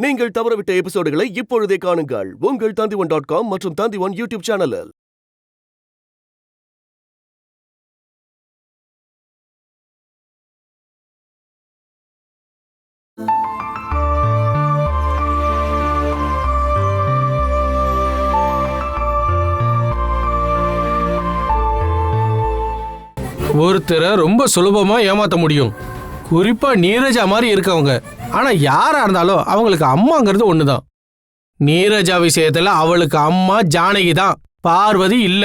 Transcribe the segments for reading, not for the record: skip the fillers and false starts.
நீங்கள் தவறவிட்ட எபிசோடுகளை இப்பொழுதே காணுங்கள் உங்கள் Tandivan.com மற்றும் Tandivan யூடியூப் சேனலில். ஒருத்தரை ரொம்ப சுலபமா ஏமாத்த முடியும். குறிப்பா நீரஜா மாதிரி இருக்கவங்க. ஆனா யாரா இருந்தாலும் அவங்களுக்கு அம்மாங்கிறது ஒண்ணுதான். நீரஜா விஷயத்துல அவளுக்கு அம்மா ஜானகி தான், பார்வதி இல்ல.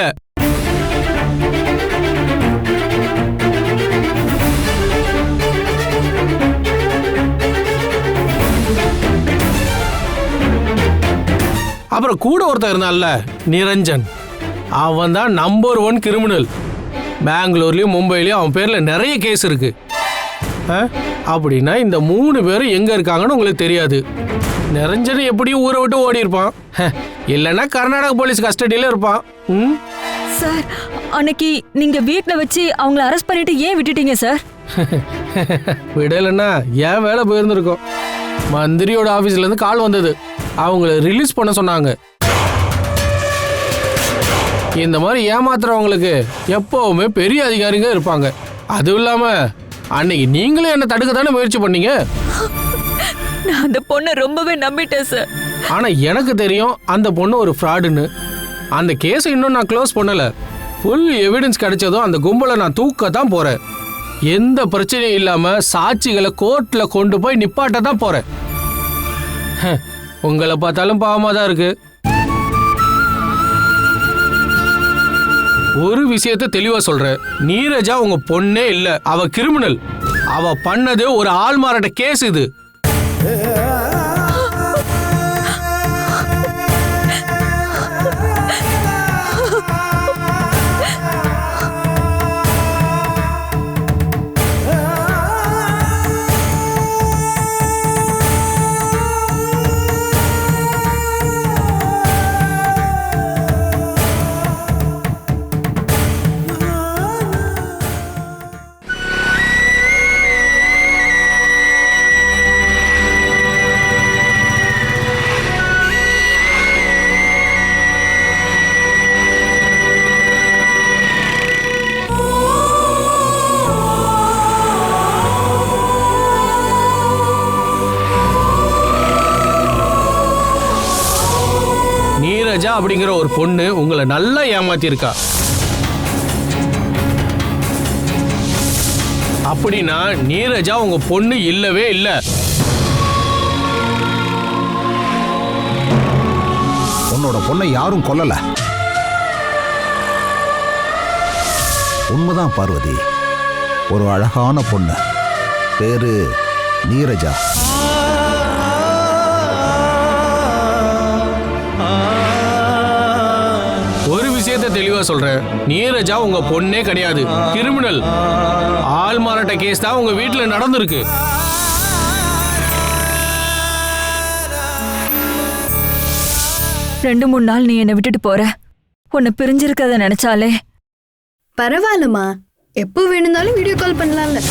அப்புறம் கூட ஒருத்தர் இருந்தான்ல நிரஞ்சன், அவன் தான் நம்பர் 1 கிரிமினல். பெங்களூர்லயும் மும்பைலயும் அவன் பேர்ல நிறைய கேஸ் இருக்கு. அப்படின்னா இந்த 3 பேரும் எங்க இருக்காங்கன்னு உங்களுக்கு தெரியாது. நிரஞ்சன் எப்படியும் ஊரை விட்டு ஓடி இருப்பான், இல்லைன்னா கர்நாடக போலீஸ் கஸ்டடியில இருப்பான். சார், அன்னைக்கு நீங்க வீட்டுல வச்சு அவங்கள அரெஸ்ட் பண்ணிட்டு ஏன் விட்டுட்டீங்க சார்? விடலைன்னா ஏன் வேலை போயிருந்திருக்கும். மந்திரியோட ஆபீஸ்ல இருந்து கால் வந்தது, அவங்கள ரிலீஸ் பண்ண சொன்னாங்க. இந்த மாதிரி ஏமாத்துறவங்களுக்கு எப்பவுமே பெரிய அதிகாரிங்க இருப்பாங்க. அதுவும் இல்லாம அன்னைக்கு நீங்களே என்ன தடுக்க தானே முயற்சி பண்ணீங்க. நான் அந்த பொண்ணை ரொம்பவே நம்பிட்டேன் சார். ஆனா எனக்கு தெரியும் அந்த பொண்ணு ஒரு ஃப்ராடுன்னு. அந்த கேஸை இன்னும் நான் க்ளோஸ் பண்ணல. ஃபுல் எவிடன்ஸ் கிடைச்சதும் அந்த கும்பலை நான் தூக்க தான் போறேன். எந்த பிரச்சனையும் இல்லாம சாட்சிகளை கோர்ட்ல கொண்டு போய் நிப்பாட்ட தான் போறேன். உங்களை பார்த்தாலும் பாவமா தான் இருக்கு. ஒரு விஷயத்தை தெளிவா சொல்றேன், நீரஜா உங்க பொண்ணே இல்ல, அவ கிரிமினல். அவ பண்ணது ஒரு ஆள் மாறாட்ட கேஸ். இது நீரஜா அப்படிங்கிற ஒரு பொண்ணு உங்களை நல்லா ஏமாத்திருக்கா. அப்படின்னா நீரஜா உங்க பொண்ணு இல்லவே இல்ல. உன்னோட பொண்ணை யாரும் கொல்லல. உண்மைதான் பார்வதி, ஒரு அழகான பொண்ணு, பேரு நீரஜா. தெளிவா சொல்றேன், நீரஜா உங்க பொண்ணே கிடையாது, கிரிமினல். ஆள் மாறாட்ட கேஸ் தான் உங்க வீட்டுல நடந்திருக்கு. ரெண்டு 3 நாள் நீ என்னை விட்டுட்டு போற, உன்னை பிரிஞ்சிருக்கத நினைச்சாலே. பரவாயில்லம்மா, எப்போ வேணும்னாலும் வீடியோ கால் பண்ணலாம்ல.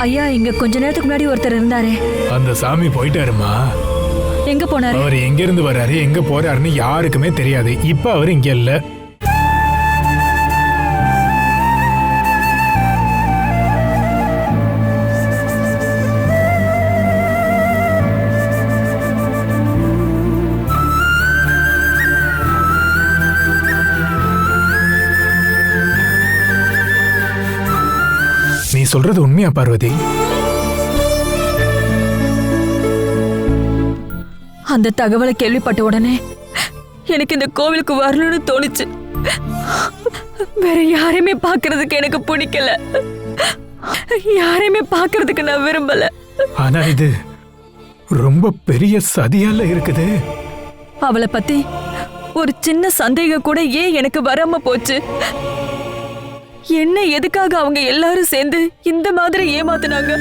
ஐயா இங்க கொஞ்ச நேரத்துக்கு முன்னாடி ஒருத்தர் இருந்தாரே, அந்த சாமி போயிட்டாருமா. எங்க போனாரு? அவர் எங்க இருந்து வர்றாரு எங்க போறாருன்னு யாருக்குமே தெரியாது. இப்ப அவர் இங்க இல்ல. நீ சொல்றது உண்மையா பார்வதி? அந்த தகவலை கேள்விப்பட்ட உடனே எனக்கு இந்த கோவிலுக்கு வரணும்னு தோணுச்சு. வேற யாரையுமே பார்க்கிறதுக்கு எனக்கு பிடிக்கல, யாரையுமே பார்க்கிறதுக்கு நான் விரும்பல. ஆனா இது ரொம்ப பெரிய சதியால இருக்குது. அவளை பத்தி ஒரு சின்ன சந்தேகம் கூட ஏன் எனக்கு வராம போச்சு? என்ன எதுக்காக அவங்க எல்லாரும் சேர்ந்து இந்த மாதிரி ஏமாத்துனாங்க?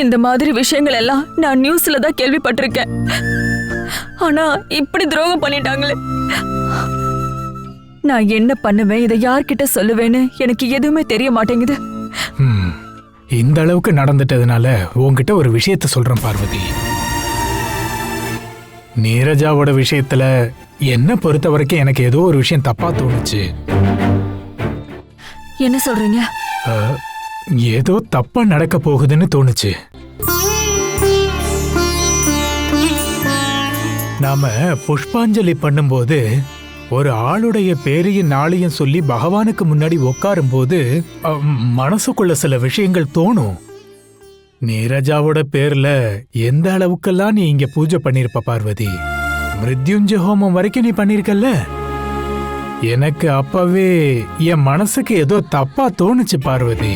இந்த மாதிரி விஷயங்கள் எல்லாம் நான் நியூஸ்ல தான் கேள்விப்பட்டிருக்கேன். ஆனா இப்படி துரோகம் பண்ணிட்டாங்களே. நான் என்ன பண்ணுவேன், இதை யார்கிட்ட சொல்லுவேன்னு எனக்கு எதுவுமே தெரிய மாட்டேங்குது. இந்த அளவுக்கு நடந்துட்டதுனால உன்கிட்ட ஒரு விஷயத்த சொல்றேன் பார்வதி. நீரஜாவோட விஷயத்துல என்ன பொறுத்த வரைக்கும் எனக்கு ஏதோ ஒரு விஷயம் தப்பா தோணுச்சு. என்ன சொல்றீங்க? ஏதோ தப்பா நடக்க போகுதுன்னு தோணுச்சு. நாம புஷ்பாஞ்சலி பண்ணும்போது ஒரு ஆளுடைய பேரையும் நாளையும் சொல்லி பகவானுக்கு முன்னாடி உட்காரும் போது மனசுக்குள்ள சில விஷயங்கள் தோணும். நீரஜாவோட பேர்ல எந்த அளவுக்கெல்லாம் நீ இங்க பூஜை பண்ணிருப்ப பார்வதி? மிருத்யுஞ்சய ஹோமம் வரைக்கும் நீ பண்ணிருக்கல்ல. எனக்கு அப்பவே என் மனசுக்கு ஏதோ தப்பா தோணுச்சு பார்வதி.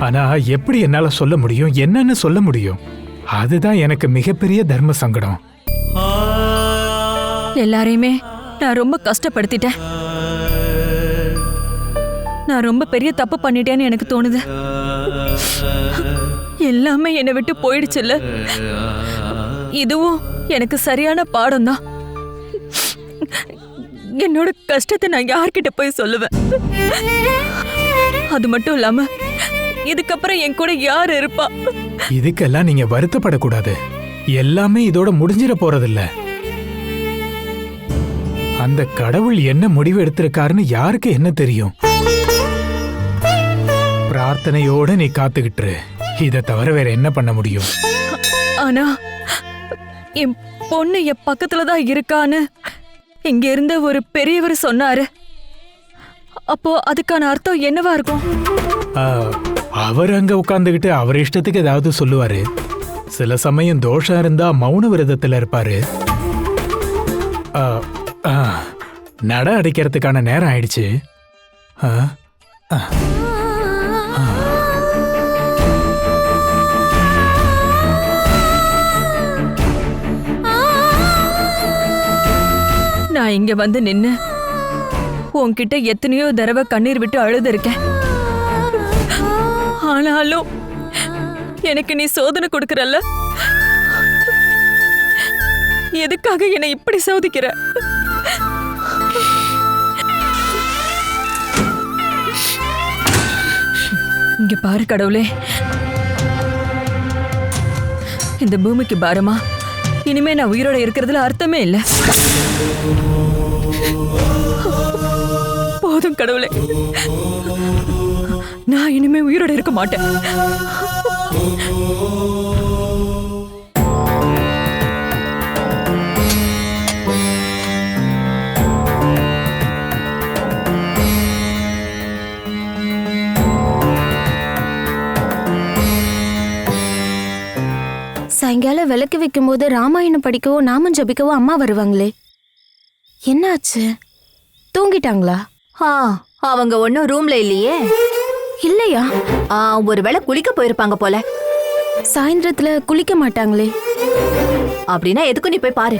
ஆனா எப்படி என்னால சொல்ல முடியும், என்னன்னு சொல்ல முடியும்? அதுதான் எனக்கு மிகப்பெரிய தர்ம சங்கடம். எல்லாரையுமே நான் ரொம்ப கஷ்டப்படுத்திட்டேன். நான் ரொம்ப பெரிய தப்பு பண்ணிட்டேன்னு எனக்கு தோணுது. எல்லாமே என்னை விட்டு போயிடுச்சுல்ல. இதுவும் எனக்கு சரியான பாடம் தான். என்னோட கஷ்டத்தை நான் யார்கிட்ட போய் சொல்லுவேன்? அது மட்டும் இல்லாம இதுக்கப்புறம் என் கூட யார் இருப்பா? இதுக்கெல்லாம் நீங்க வருத்தப்படக்கூடாது. எல்லாமே இதோட முடிஞ்சிட போறதில்ல. அந்த கடவுள் என்ன முடிவு எடுத்திருக்காருன்னு யாருக்கு என்ன தெரியும்? பிரார்த்தனையோட நீ காத்துக்கிட்டு, இதை தவிர வேற என்ன பண்ண முடியும்? ஆனா என் பொண்ணு என் பக்கத்துலதான் இருக்கான்னு இங்க இருந்த ஒரு பெரியவர் சொன்னாரு. அப்போ அதுக்கான அர்த்தம் என்னவா இருக்கும்? அவர் அங்க உட்கார்ந்துகிட்டு அவர் இஷ்டத்துக்கு ஏதாவது சொல்லுவாரு. சில சமயம் தோஷம் இருந்தா மௌன விரதத்துல இருப்பாரு. நட அடிக்கிறதுக்கான நேரம் ஆயிடுச்சு. நான் இங்க வந்து நின்னு உன்கிட்ட எத்தனையோ தடவை கண்ணீர் விட்டு அழுது இருக்கேன். ஆனாலும் எனக்கு நீ சோதனை கொடுக்கறல்ல, எதுக்காக என்னை இப்படி சோதிக்கிற? இங்க பாரு கடவுளே, இந்த பூமிக்கு பாரமா இனிமே நான் உயிரோட இருக்கிறதுல அர்த்தமே இல்லை. போதும் கடவுளே, நான் இனிமே உயிரோட இருக்க மாட்டேன். சாயங்காலம் விளக்கு வைக்கும் போது ராமாயணம் படிக்கவோ நாமம் ஜபிக்கவோ அம்மா வருவாங்களே, என்னாச்சு? தூங்கிட்டாங்களா? அவங்க ஒன்னும் ரூம்ல இல்லையே. இல்லையா? ஒருவேளை குளிக்க போயிருப்பாங்க போல. சாயந்தரத்துல குளிக்க மாட்டாங்களே. அப்படின்னா எதுக்கும் நீ போய் பாரு.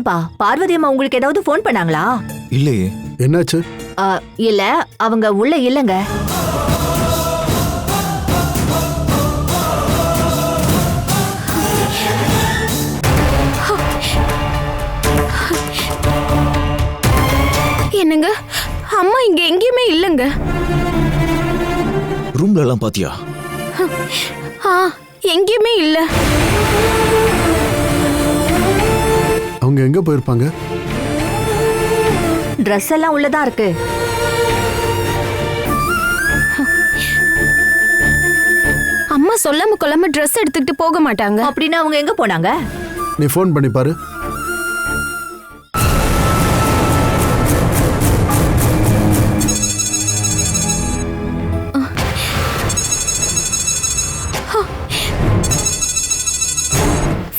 ஏன்பா பார்வதி அம்மா உங்களுக்கு ஏதாவது ஃபோன் பண்ணாங்களா? இல்லையே. என்னாச்சு? இல்ல, அவங்க உள்ள இல்லங்க. என்னங்க, அம்மா இங்க எங்கேயுமே இல்லங்க. ரூம்ல எல்லாம் பாத்தியா? எங்கேயுமே இல்ல. அவங்க எங்க போயிருப்பாங்க? ட்ரெஸ் எல்லாம் உள்ளதா இருக்கு. அம்மா சொல்லாம கொள்ளாம ட்ரெஸ் எடுத்துக்கிட்டு போக மாட்டாங்க. அப்படின்னா அவங்க எங்க போனாங்க? நீ ஃபோன் பண்ணி பாரு.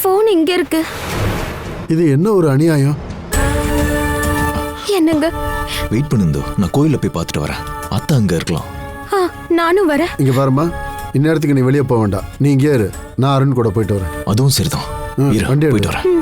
போன் இங்க இருக்கு. இது என்ன ஒரு அநியாயம்? என்னங்க? வெயிட் பண்ணுந்தோ, நான் கோயில்ல போய் பார்த்துட்டு வரேன். அத்தை அங்க இருக்கலாம். நானும் வரேன். இங்க பாருமா, இந்நேரத்துக்கு நீ வெளியே போக வேண்டாம். நீ இங்கே இரு, நான் அருண் கூட போயிட்டு வரேன். அதுவும் சரிதான். வண்டி போயிட்டு வரேன்.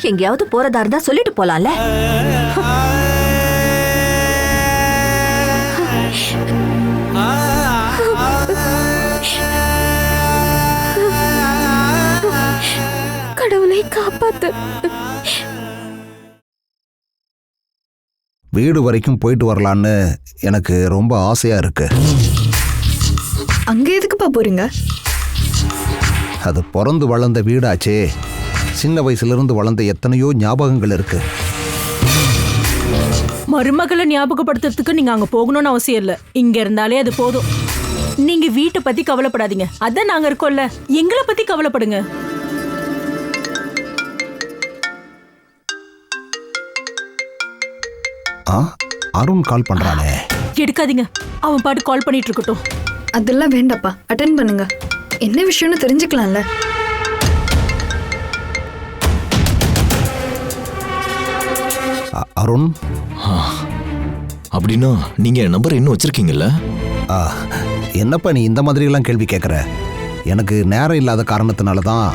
எங்கேயாவது போறதா இருந்தா சொல்லிட்டு போலாம்ல. கடவுளை காப்பாத்து. வீடு வரைக்கும் போயிட்டு வரலான்னு எனக்கு ரொம்ப ஆசையா இருக்கு. அங்க எதுக்குப்பா போறீங்க? அது பிறந்து வளர்ந்த வீடாச்சே. சின்ன வயசுல வளர்ந்த எத்தனையோ ஞாபகங்கள் இருக்கு. மருமகளை ஞாபகப்படுத்துறதுக்கு நீங்க அங்க போகணும்னு அவசியம் இல்ல. இங்க இருந்தாலே அது போதும். நீங்க வீட்டை பத்தி கவலைப்படாதீங்க. அதான் நாங்க இருக்கோம்ல, எங்களை பத்தி கவலைப்படுங்க. அருண் கால் பண்றானே. எடுக்காதீங்க, அவன் பாட்டு கால் பண்ணிட்டு இருக்கட்டும். அதெல்லாம் வேண்டாப்பா, அட்டென்ட் பண்ணுங்க. என்ன விஷயம்னு தெரிஞ்சுக்கலாம்ல. அருண், அப்படின்னா நீங்க நம்பர் இன்னும் வச்சிருக்கீங்கல்ல? என்னப்பா நீ இந்த மாதிரி எல்லாம் கேள்வி கேட்குற? எனக்கு நேரம் இல்லாத காரணத்தினால தான்.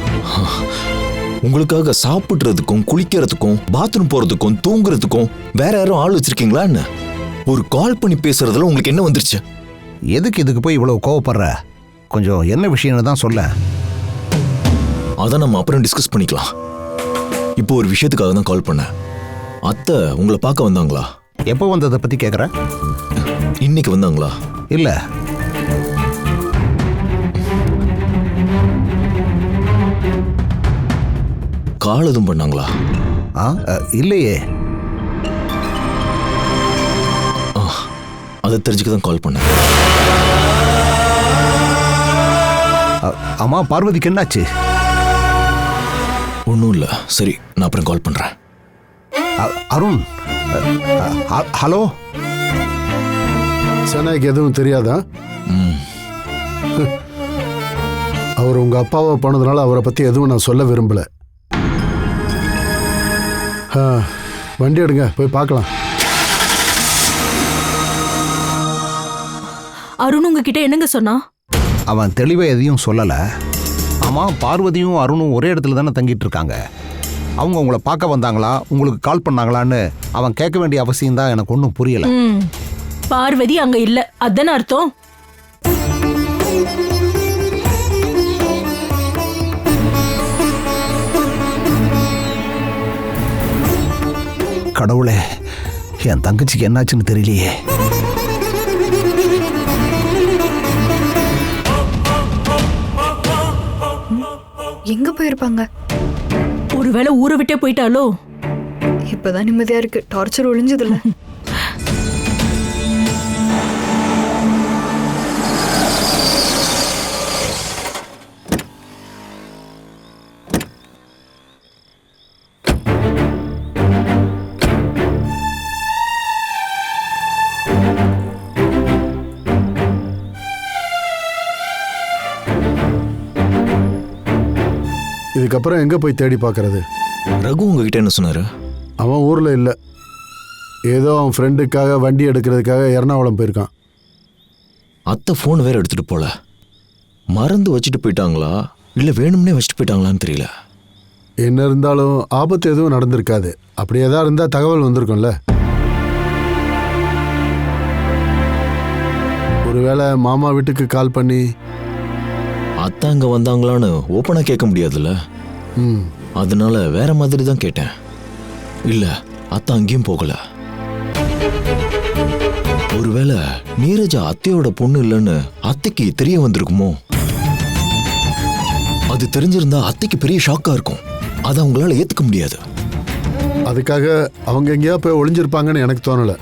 உங்களுக்காக சாப்பிட்றதுக்கும் குளிக்கிறதுக்கும் பாத்ரூம் போறதுக்கும் தூங்குறதுக்கும் வேற யாரும் ஆள் வச்சிருக்கீங்களா என்ன? ஒரு கால் பண்ணி பேசுறதுல உங்களுக்கு என்ன வந்துருச்சு? எதுக்கு இதுக்கு போய் இவ்வளவு கோவப்படுற? கொஞ்சம் என்ன விஷயம்னு தான் சொல்ல. அதான் நம்ம அப்புறம் டிஸ்கஸ் பண்ணிக்கலாம். இப்போ ஒரு விஷயத்துக்காக தான் கால் பண்ணேன். அத்தை உங்களை பார்க்க வந்தாங்களா? எப்போ வந்ததை பத்தி கேட்குற? இன்னைக்கு வந்தாங்களா? இல்ல. கால் எதுவும் பண்ணாங்களா? இல்லையே. அதை தெரிஞ்சுக்க தான் கால் பண்ணேன். அம்மா பார்வதிக்கு என்னாச்சு? ஒன்றும் இல்லை. சரி, நான் அப்புறம் கால் பண்ணுறேன். அருண், ஹலோ. சேனாய்க்கு எதுவும் தெரியாதா? அவர் உங்க அப்பாவை போனதுனால அவரை பத்தி எதுவும் நான் சொல்ல விரும்பல. வண்டி எடுங்க, போய் பார்க்கலாம். அருண் உங்ககிட்ட என்னங்க சொன்னா? அவன் தெளிவா எதையும் சொல்லல. ஆமா, பார்வதியும் அருணும் ஒரே இடத்துல தானே தங்கிட்டு இருக்காங்க. அவங்க உங்களை பார்க்க வந்தாங்களா, உங்களுக்கு கால் பண்ணாங்களான்னு அவன் கேட்க வேண்டிய அவசியம் தான் எனக்கு ஒன்றும் புரியல. பார்வதி அங்க இல்ல, அதான அர்த்தம்? கடவுளே, என் தங்கச்சிக்கு என்னாச்சுன்னு தெரியலையே. எங்க போயிருப்பாங்க? ஒருவேளை ஊரை விட்டே போயிட்டாலோ? இப்பதான் நிம்மதியா இருக்கு. டார்ச்சர் ஒழிஞ்சதில்ல. இதுக்கப்புறம் எங்கே போய் தேடி பார்க்கறது? ரகு உங்ககிட்ட என்ன சொன்னாரு? அவன் ஊரில் இல்லை, ஏதோ அவன் ஃப்ரெண்டுக்காக வண்டி எடுக்கிறதுக்காக எர்ணாகுளம் போயிருக்கான். அத்தை ஃபோன் வேற எடுத்துட்டு போல. மறந்து வச்சுட்டு போயிட்டாங்களா இல்லை வேணும்னே வச்சுட்டு போயிட்டாங்களான்னு தெரியல. என்ன இருந்தாலும் ஆபத்து எதுவும் நடந்திருக்காது. அப்படி ஏதாவது இருந்தால் தகவல் வந்திருக்கும்ல. ஒருவேளை மாமா வீட்டுக்கு கால் பண்ணி அத்தை அங்கே வந்தாங்களான்னு ஓப்பனாக கேட்க முடியாதுல்ல. அதனால வேற மாதிரி தான் கேட்டேன். இல்லை, அத்தை அங்கேயும் போகல. ஒருவேளை நீரஜா அத்தையோட பொண்ணு இல்லைன்னு அத்தைக்கு தெரிய வந்திருக்குமோ? அது தெரிஞ்சிருந்தா அத்தைக்கு பெரிய ஷாக்கா இருக்கும். அதை அவங்களால ஏத்துக்க முடியாது. அதுக்காக அவங்க எங்கேயா போய் ஒளிஞ்சிருப்பாங்கன்னு எனக்கு தோணலை.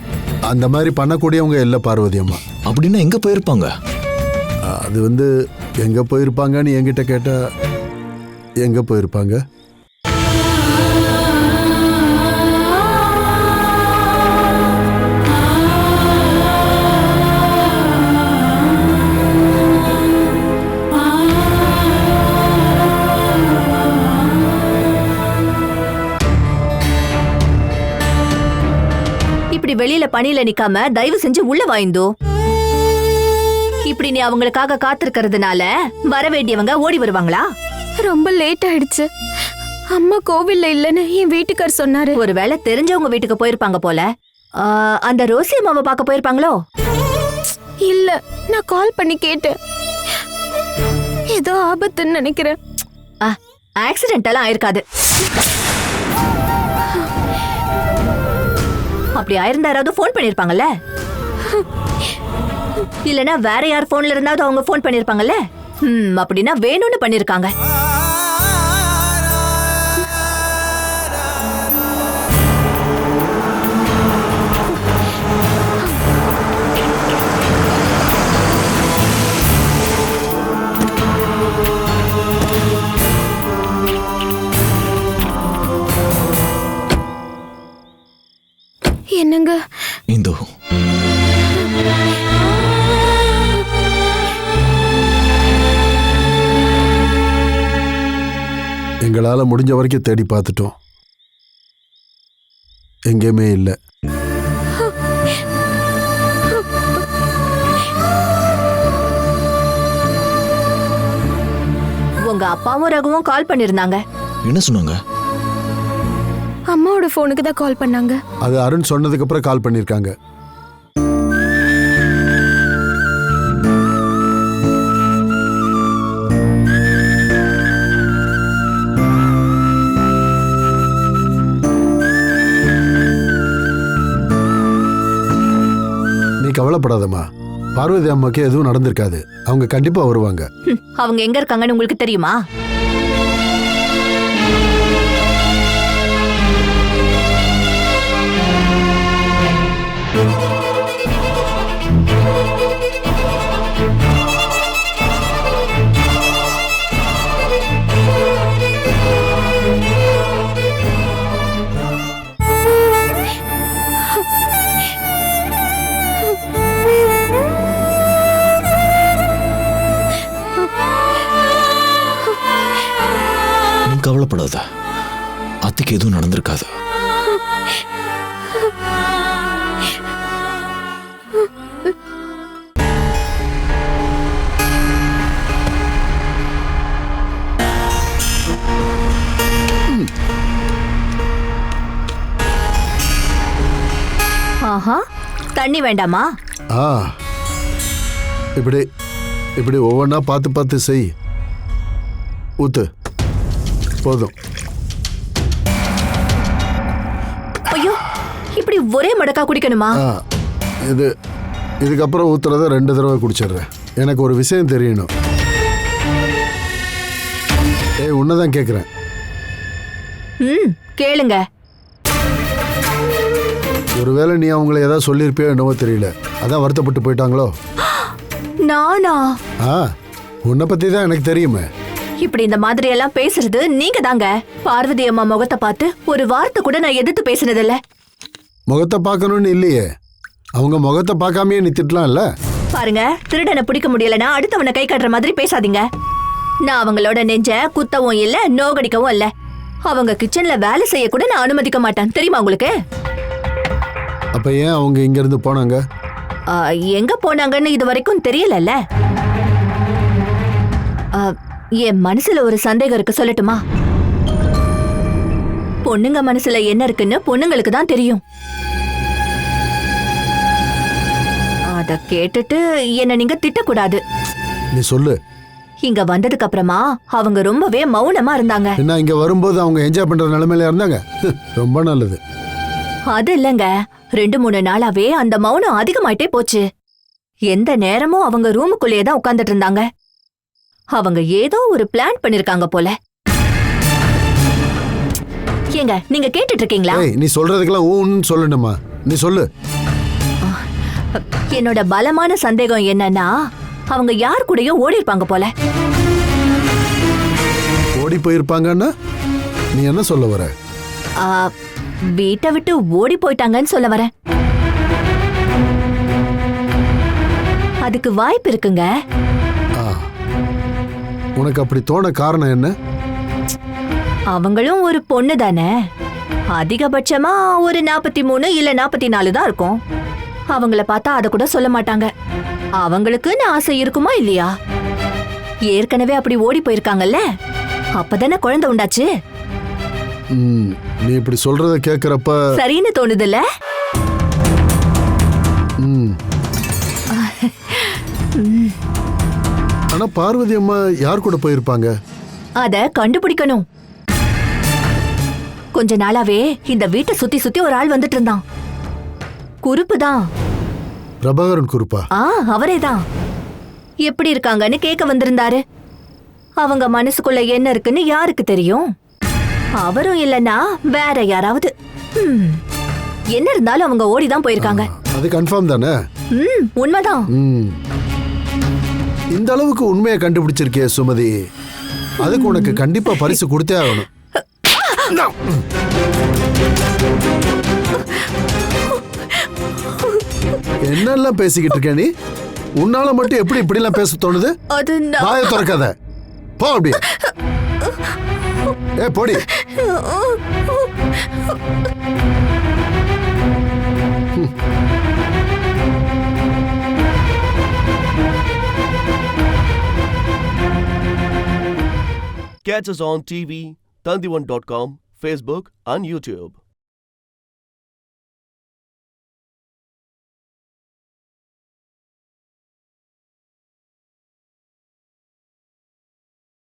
அந்த மாதிரி பண்ணக்கூடியவங்க இல்லை பார்வதி அம்மா. அப்படின்னா எங்க போயிருப்பாங்க? அது எங்கே போயிருப்பாங்கன்னு என்கிட்ட கேட்டால் எங்கே போயிருப்பாங்க? இப்படி வெளியில பணியில நிக்காம தயவு செஞ்சு உள்ள வாய்ந்தோ. இப்படி நீ அவங்களுக்காக காத்திருக்கிறதுனால வர வேண்டியவங்க ஓடி வருவாங்களா? ரொம்ப லேட் ஆயிடுச்சு. அம்மா கோவில்ல இல்லைன்னு என் வீட்டுக்கார் சொன்னாரு. ஒருவேளை தெரிஞ்சவங்க வீட்டுக்கு போயிருப்பாங்க போல. அந்த ரோசி அம்மாவை பார்க்க போயிருப்பாங்களோ? இல்ல, நான் கால் பண்ணி கேட்டேன். ஏதோ ஆபத்துன்னு நினைக்கிறேன். ஆக்சிடென்ட் எல்லாம் ஆயிருக்காது. அப்படி ஆயிருந்தா யாராவது போன் பண்ணிருப்பாங்கல்ல? இல்லனா வேற யார் போன்ல இருந்தாவது அவங்க போன் பண்ணிருப்பாங்கல்ல? அப்படின்னா வேணும்னு பண்ணிருக்காங்க. என்னங்க இந்தோ, எங்களால் முடிஞ்ச வரைக்கும் தேடி பார்த்துட்டோம், எங்கேயுமே இல்லை. உங்க அப்பாவும் ரகுவும் கால் பண்ணிருந்தாங்க. என்ன சொன்னாங்க? அம்மாவோட போனுக்கு தான் கால் பண்ணாங்க. அது அருண் சொன்னதுக்கு அப்புறம் கால் பண்ணிருக்காங்க. நீ கவலைப்படாதம்மா, பார்வதி அம்மாக்கு எதுவும் நடந்திருக்காது. அவங்க கண்டிப்பா வருவாங்க. அவங்க எங்க இருக்காங்கன்னு உங்களுக்கு தெரியுமா? கவலைப்படாத, அத்தைக்கு எதுவும் நடந்திருக்காது. ஆஹா, தண்ணி வேண்டாமா? இப்படி இப்படி ஒவ்வொன்றா பார்த்து பார்த்து செய். ஊத்து, போதும். ஐயோ, இப்படி ஒரே மடக்கா குடிக்கணுமா? இதுக்கப்புறம் ஊத்துறத 2 தடவை குடிச்சிடுறேன். எனக்கு ஒரு விஷயம் தெரியணும். உன்னதான் கேட்குறேன். கேளுங்க. ஒருவேளை நீ அவங்கள ஏதாவது சொல்லியிருப்பியோ என்னவோ தெரியல, அதான் வருத்தப்பட்டு போயிட்டாங்களோ? நானா? உன்னை பத்தி தான் எனக்கு தெரியுமே. இப்படி இந்த மாதிரி எல்லாம் பேசுறது நீங்க தாங்க. பார்வதி அம்மா முகத்தை பார்த்து ஒரு வார்த்தை கூட நான் எதிர்த்து பேசினதில்ல. முகத்தை பார்க்கணும்னு இல்லையே, அவங்க முகத்தை பார்க்காமயே நீ திட்டலாம்ல. பாருங்க, திருடனை பிடிக்க முடியலன்னா அடுத்தவனை கை காட்டுற மாதிரி பேசாதீங்க. நான் அவங்களோட நெஞ்ச குத்தவும் இல்ல நோகடிக்கவும் இல்ல. அவங்க கிச்சன்ல வேலை செய்ய கூட நான் அனுமதிக்க மாட்டேன், தெரியுமா உங்களுக்கு? அப்ப ஏன் அவங்க இங்க இருந்து போனாங்க? எங்க போனாங்கன்னு இது வரைக்கும் தெரியலல்ல. என் மனசுல ஒரு சந்தேகம் இருக்கு, சொல்லட்டுமா? பொண்ணுங்க மனசுல என்ன இருக்குன்னு பொண்ணுங்களுக்கு தான் தெரியும். அத கேட்டுட்டு என்ன நீங்க திட்டக்கூடாது. நீ சொல்லு. இங்க வந்ததுக்கு அப்புறமா அவங்க ரொம்பவே மௌனமா இருந்தாங்க. என்ன இங்க வரும்போது அவங்க என்ஜாய் பண்ற நிலைமையில இருந்தாங்க? ரொம்ப நல்லது. அது இல்லங்க, 2-3 நாளாவே அந்த மௌனம் அதிகமாயிட்டே போச்சு. எந்த நேரமும் அவங்க ரூமுக்குள்ளேயே தான் உட்கார்ந்துட்டு இருந்தாங்க. அவங்க ஏதோ ஒரு பிளான் பண்ணிருக்காங்க போல. ஏங்க நீங்க கேட்டுட்டு இருக்கீங்களா? நீ சொல்றதுக்கெல்லாம் ஊன்னு சொல்லணுமா? நீ சொல்லு. என்னோட பலமான சந்தேகம் என்னன்னா, அவங்க யார் கூடயும் ஓடி இருப்பாங்க போல. ஓடி போயிருப்பாங்கன்னா நீ என்ன சொல்ல வர? வீட்டை விட்டு ஓடி போயிட்டாங்கன்னு சொல்ல வரேன். அதுக்கு வாய்ப்பு இருக்குங்க. உனக்கு அப்படி தோண காரணம் என்ன? அவங்களும் ஒரு பொண்ணு தானே. அதிகபட்சமா ஒரு 43 இல்ல 44 தான் இருக்கும். அவங்கள பார்த்தா அத கூட சொல்ல மாட்டாங்க. அவங்களுக்குன்னு ஆசை இருக்குமா இல்லையா? ஏற்கனவே அப்படி ஓடி போயிருக்காங்கல்ல, அப்பதானே குழந்தை உண்டாச்சு. நீ இப்படி சொல்றத கேக்குறப்ப சரின்னு தோணுதுல்ல? ஆனா பார்வதி அம்மா யார் கூட போயிருப்பாங்க? அத கண்டுபிடிக்கணும். கொஞ்ச நாளாவே இந்த வீட்டை சுத்தி சுத்தி ஒரு ஆள் வந்துட்டு இருந்தான். குறுப்பு தான். பிரபாகரன் குறுப்பா? அவரேதான். எப்படி இருக்காங்கன்னு கேட்க வந்திருந்தாரு. அவங்க மனசுக்குள்ள என்ன இருக்குன்னு யாருக்கு தெரியும்? அவரும் இல்லனா வேற யாராவது. என்ன இருந்தாலும் அவங்க ஓடிதான் போயிருக்காங்க. அது கன்ஃபார்ம் தானே? உண்மைதான். இந்த அளவுக்கு உண்மையை கண்டுபிடிச்சிருக்கே சுமதி, அதுக்கு உனக்கு கண்டிப்பா பரிசு கொடுத்தே ஆகணும். என்னெல்லாம் பேசிக்கிட்டு இருக்க நீ? உன்னால மட்டும் எப்படி இப்படி எல்லாம் பேச தோணுது? வாயை திறக்காத, போ அப்படியே. போடி. Catch us on TV, Tandivan.com, Facebook and YouTube.